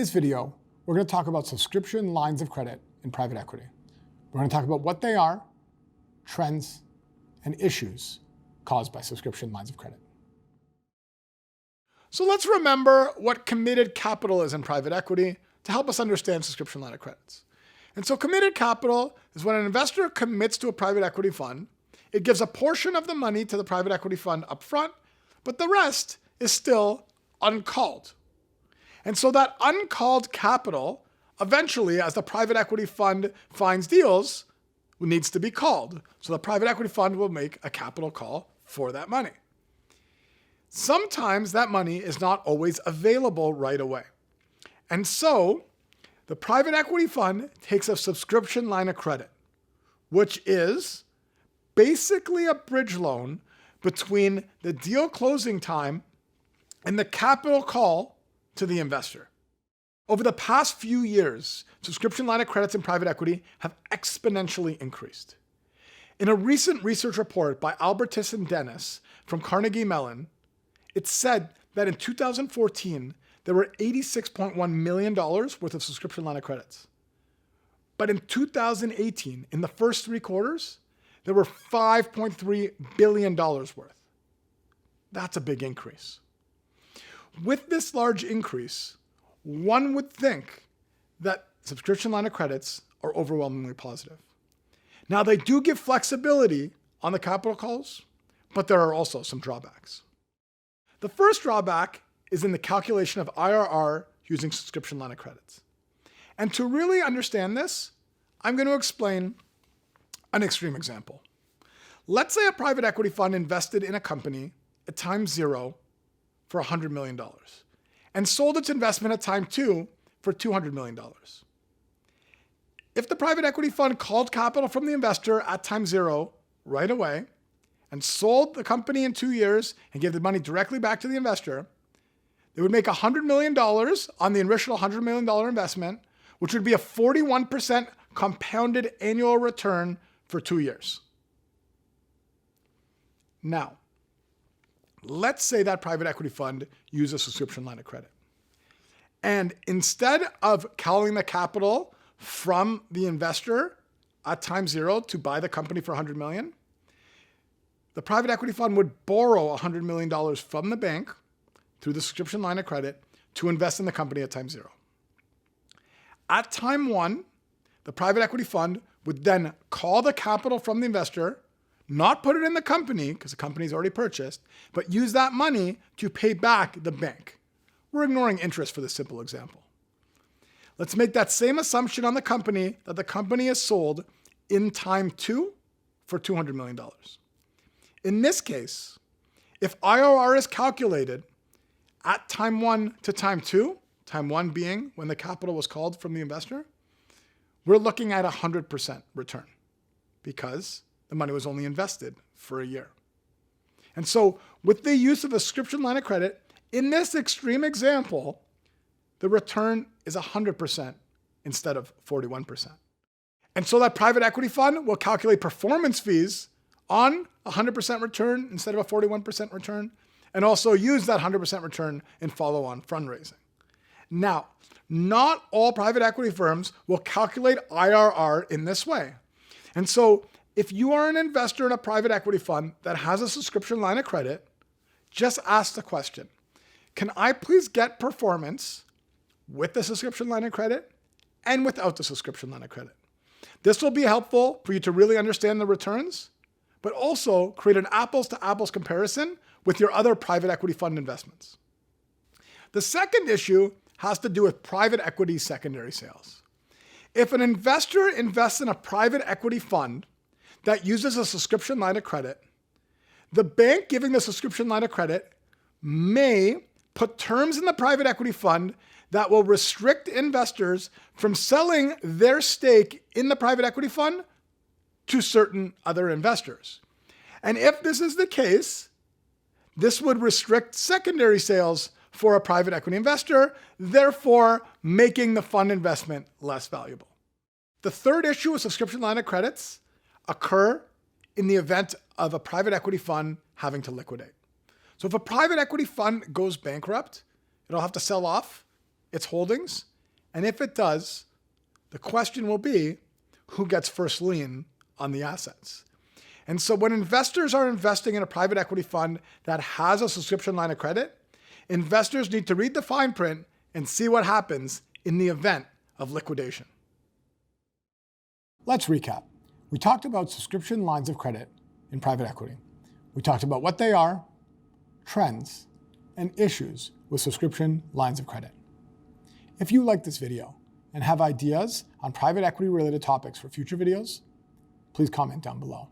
this video, we're going to talk about subscription lines of credit in private equity. We're going to talk about what they are, trends, and issues caused by subscription lines of credit. So let's remember what committed capital is in private equity to help us understand subscription line of credits. And so committed capital is when an investor commits to a private equity fund. It gives a portion of the money to the private equity fund up front, but the rest is still uncalled. And so that uncalled capital, eventually, as the private equity fund finds deals, needs to be called. So the private equity fund will make a capital call for that money. Sometimes that money is not always available right away. And so the private equity fund takes a subscription line of credit, which is basically a bridge loan between the deal closing time and the capital call to the investor. Over the past few years, subscription line of credits in private equity have exponentially increased. In a recent research report by Albertis and Dennis from Carnegie Mellon, it said that in 2014, there were $86.1 million worth of subscription line of credits. But in 2018, in the first 3 quarters, there were $5.3 billion worth. That's a big increase. With this large increase, one would think that subscription line of credits are overwhelmingly positive. Now, they do give flexibility on the capital calls, but there are also some drawbacks. The first drawback is in the calculation of IRR using subscription line of credits. And to really understand this, I'm going to explain an extreme example. Let's say a private equity fund invested in a company at time 0 for $100 million and sold its investment at time 2 for $200 million. If the private equity fund called capital from the investor at time 0 right away and sold the company in 2 years and gave the money directly back to the investor, they would make $100 million on the initial $100 million investment, which would be a 41% compounded annual return for 2 years. Now, let's say that private equity fund used a subscription line of credit. And instead of calling the capital from the investor at time 0 to buy the company for $100 million, the private equity fund would borrow $100 million from the bank through the subscription line of credit to invest in the company at time 0. At time 1, the private equity fund would then call the capital from the investor, not put it in the company because the company's already purchased, but use that money to pay back the bank. We're ignoring interest for this simple example. Let's make that same assumption on the company that the company is sold in time 2 for $200 million. In this case, if IRR is calculated at time 1 to time 2, time 1 being when the capital was called from the investor, we're looking at 100% return because the money was only invested for a year. And so with the use of a subscription line of credit, in this extreme example, the return is 100% instead of 41%. And so that private equity fund will calculate performance fees on 100% return instead of a 41% return, and also use that 100% return in follow-on fundraising. Now, not all private equity firms will calculate IRR in this way. And so if you are an investor in a private equity fund that has a subscription line of credit, just ask the question, can I please get performance with the subscription line of credit and without the subscription line of credit? This will be helpful for you to really understand the returns, but also create an apples to apples comparison with your other private equity fund investments. The second issue has to do with private equity secondary sales. If an investor invests in a private equity fund that uses a subscription line of credit, the bank giving the subscription line of credit may put terms in the private equity fund that will restrict investors from selling their stake in the private equity fund to certain other investors. And if this is the case, this would restrict secondary sales for a private equity investor, therefore making the fund investment less valuable. The third issue with subscription line of credits occur in the event of a private equity fund having to liquidate. So if a private equity fund goes bankrupt, it'll have to sell off its holdings And if it does, the question will be, who gets first lien on the assets? And so when investors are investing in a private equity fund that has a subscription line of credit, investors need to read the fine print and see what happens in the event of liquidation. Let's recap. We talked about subscription lines of credit in private equity. We talked about what they are, trends, and issues with subscription lines of credit. If you like this video and have ideas on private equity related topics for future videos, please comment down below.